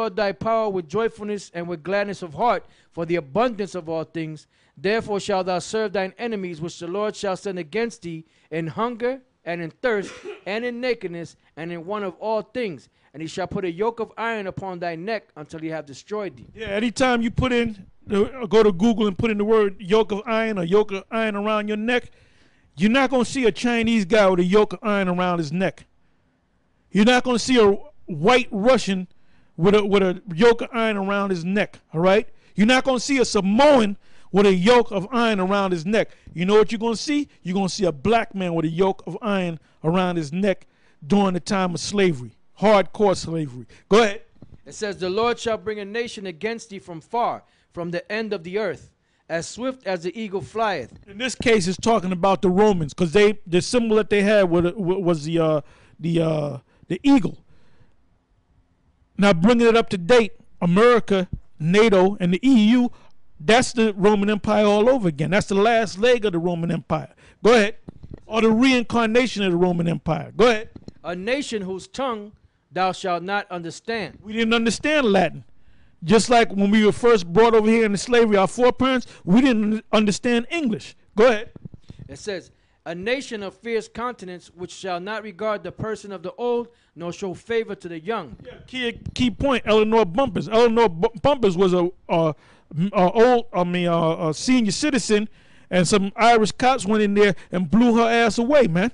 Lord thy power with joyfulness and with gladness of heart, for the abundance of all things. Therefore shalt thou serve thine enemies, which the Lord shall send against thee, in hunger and in thirst and in nakedness and in want of all things. And he shall put a yoke of iron upon thy neck until he have destroyed thee. Yeah, anytime you put in, go to Google and put in the word yoke of iron or yoke of iron around your neck, you're not going to see a Chinese guy with a yoke of iron around his neck. You're not going to see a white Russian with a yoke of iron around his neck, all right? You're not going to see a Samoan with a yoke of iron around his neck. You know what you're going to see? You're going to see a black man with a yoke of iron around his neck during the time of slavery, hardcore slavery. Go ahead. It says, the Lord shall bring a nation against thee from far, from the end of the earth, as swift as the eagle flieth. In this case, it's talking about the Romans, because the symbol that they had was the eagle. Now, bringing it up to date, America, NATO, and the EU, that's the Roman Empire all over again. That's the last leg of the Roman Empire. Go ahead. Or the reincarnation of the Roman Empire. Go ahead. A nation whose tongue thou shalt not understand. We didn't understand Latin. Just like when we were first brought over here into slavery, our foreparents, we didn't understand English. Go ahead. It says, a nation of fierce countenance, which shall not regard the person of the old, nor show favor to the young. Yeah, key point, Eleanor Bumpurs. Eleanor Bumpurs was a senior citizen, and some Irish cops went in there and blew her ass away, man,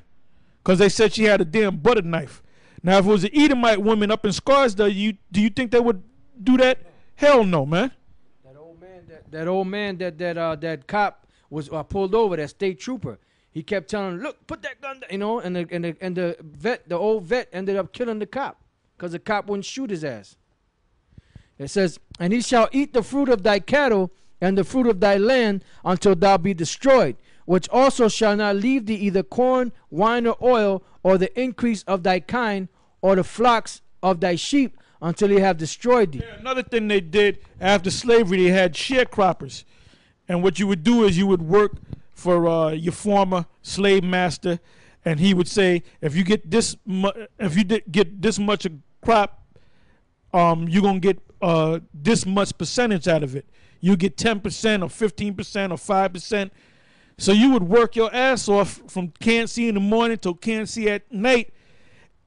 because they said she had a damn butter knife. Now, if it was an Edomite woman up in Scarsdale, do you think they would do that? Hell no, man. That old man, that cop was pulled over, that state trooper. He kept telling him, look, put that gun down, you know, and the old vet ended up killing the cop because the cop wouldn't shoot his ass. It says, and he shall eat the fruit of thy cattle and the fruit of thy land until thou be destroyed, which also shall not leave thee either corn, wine, or oil, or the increase of thy kind, or the flocks of thy sheep, until he have destroyed thee. Yeah, another thing they did after slavery, they had sharecroppers. And what you would do is you would work for your former slave master, and he would say, if you get this get this much a crop, you're gonna get this much percentage out of it. You get 10% or 15% or 5%. So you would work your ass off from can't see in the morning till can't see at night,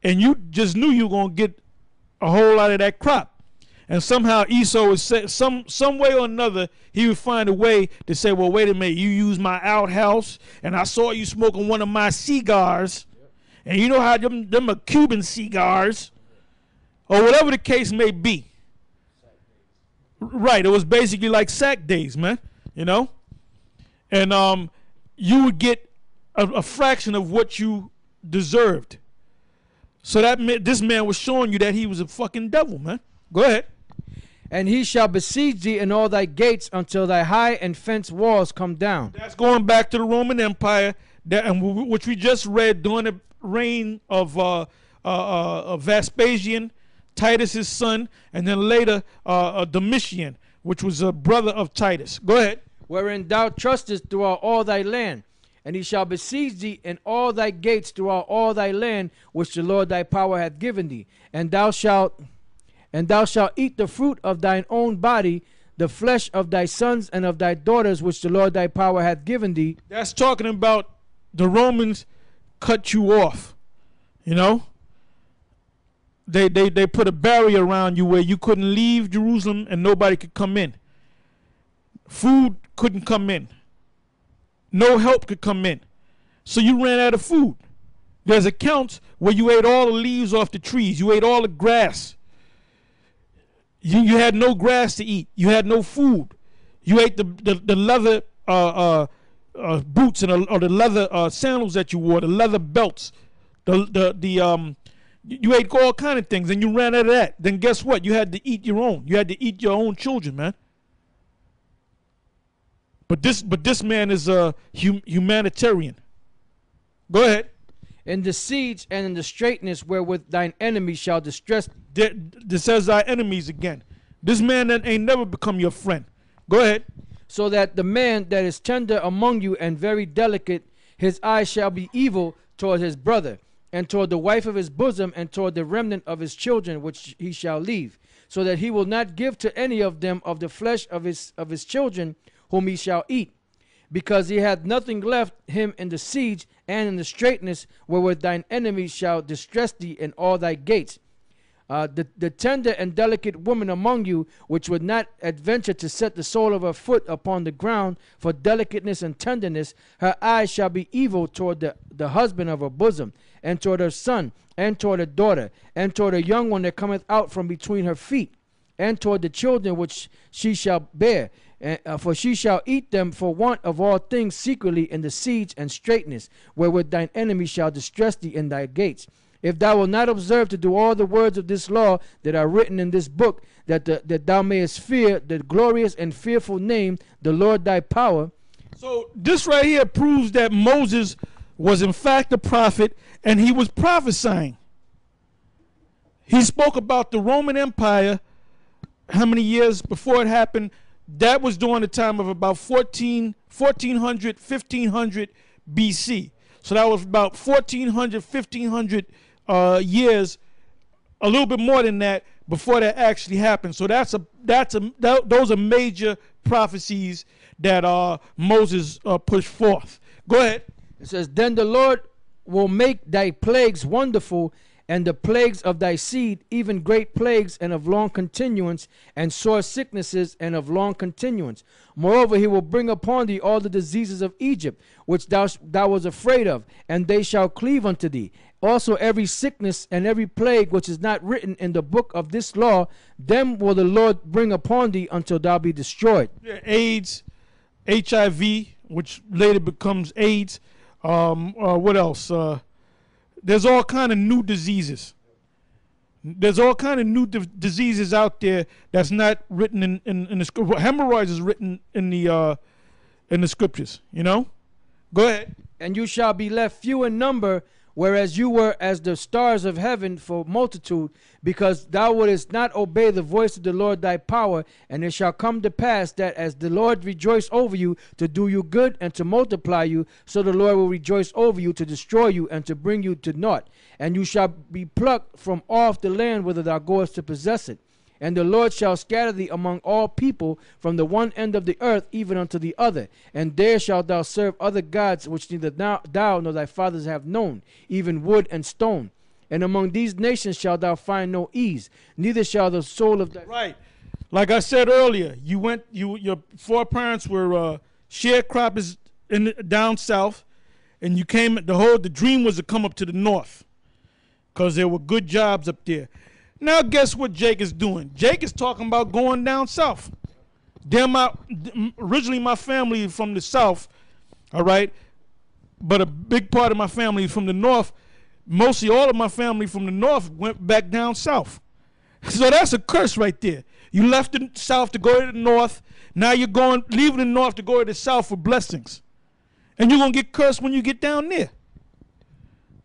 and you just knew you were gonna get a whole lot of that crop. And somehow Esau would say, some way or another, he would find a way to say, well, wait a minute, you use my outhouse, and I saw you smoking one of my cigars, and you know how them are Cuban cigars, or whatever the case may be. Right, it was basically like sack days, man, you know? And you would get a fraction of what you deserved. So this man was showing you that he was a fucking devil, man. Go ahead. And he shall besiege thee in all thy gates until thy high and fenced walls come down. That's going back to the Roman Empire, which we just read during the reign of Vespasian, Titus's son, and then later Domitian, which was a brother of Titus. Go ahead. Wherein thou trustest throughout all thy land. And he shall besiege thee in all thy gates throughout all thy land, which the Lord thy power hath given thee. And thou shalt eat the fruit of thine own body, the flesh of thy sons and of thy daughters, which the Lord thy power hath given thee. That's talking about the Romans cut you off. You know? They put a barrier around you where you couldn't leave Jerusalem and nobody could come in. Food couldn't come in. No help could come in. So you ran out of food. There's accounts where you ate all the leaves off the trees. You ate all the grass. You had no grass to eat. You had no food. You ate the leather boots and or the leather sandals that you wore, the leather belts. You ate all kind of things, and you ran out of that. Then guess what? You had to eat your own. You had to eat your own children, man. But this man is a humanitarian. Go ahead. In the siege and in the straitness wherewith thine enemies shall distress. This says thy enemies again. This man that ain't never become your friend. Go ahead. So that the man that is tender among you and very delicate, his eyes shall be evil toward his brother, and toward the wife of his bosom, and toward the remnant of his children which he shall leave. so that he will not give to any of them of the flesh of his children whom he shall eat, because he hath nothing left him in the siege and in the straitness wherewith thine enemies shall distress thee in all thy gates. The tender and delicate woman among you, which would not adventure to set the sole of her foot upon the ground for delicateness and tenderness, her eyes shall be evil toward the husband of her bosom, and toward her son, and toward her daughter, and toward her young one that cometh out from between her feet, and toward the children which she shall bear. For she shall eat them for want of all things secretly in the siege and straitness, wherewith thine enemy shall distress thee in thy gates. If thou wilt not observe to do all the words of this law that are written in this book, that thou mayest fear the glorious and fearful name, the Lord thy power. So this right here proves that Moses was in fact a prophet, and he was prophesying. He spoke about the Roman Empire. How many years before it happened? That was during the time of about 1400, 1500 BC. So that was about 1400, 1500 years, a little bit more than that, before that actually happened. So those are major prophecies that Moses pushed forth. Go ahead. It says, then the Lord will make thy plagues wonderful, and the plagues of thy seed, even great plagues and of long continuance, and sore sicknesses and of long continuance. Moreover, he will bring upon thee all the diseases of Egypt, which thou was afraid of, and they shall cleave unto thee. Also every sickness and every plague which is not written in the book of this law, them will the Lord bring upon thee until thou be destroyed. Yeah, AIDS, HIV, which later becomes AIDS. What else? There's all kind of new diseases. There's all kind of new diseases out there that's not written in the scripture. Hemorrhoids is written in the scriptures. You know. Go ahead. And you shall be left few in number, whereas you were as the stars of heaven for multitude, because thou wouldest not obey the voice of the Lord thy power. And it shall come to pass that as the Lord rejoice over you to do you good and to multiply you, so the Lord will rejoice over you to destroy you and to bring you to naught. And you shall be plucked from off the land whither thou goest to possess it. And the Lord shall scatter thee among all people from the one end of the earth even unto the other. And there shalt thou serve other gods which neither thou nor thy fathers have known, even wood and stone. And among these nations shalt thou find no ease, neither shall the soul of thy... Right. Like I said earlier, your foreparents were sharecroppers down south, and you came, the dream was to come up to the north, because there were good jobs up there. Now guess what Jake is doing? Jake is talking about going down south. Originally my family is from the south, all right? But a big part of my family is from the north. Mostly all of my family from the north went back down south. So that's a curse right there. You left the south to go to the north. Now you're leaving the north to go to the south for blessings. And you're going to get cursed when you get down there.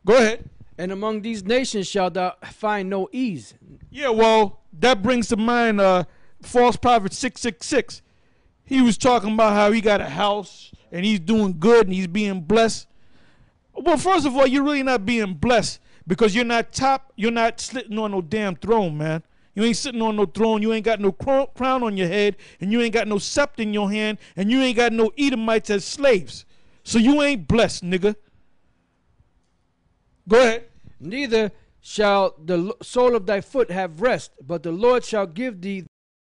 Go ahead. And among these nations shalt thou find no ease. Yeah, well, that brings to mind false prophet 666. He was talking about how he got a house and he's doing good and he's being blessed. Well, first of all, you're really not being blessed, because you're not sitting on no damn throne, man. You ain't sitting on no throne. You ain't got no crown on your head, and you ain't got no scepter in your hand, and you ain't got no Edomites as slaves. So you ain't blessed, nigga. Go ahead. Neither shall the sole of thy foot have rest, but the Lord shall give thee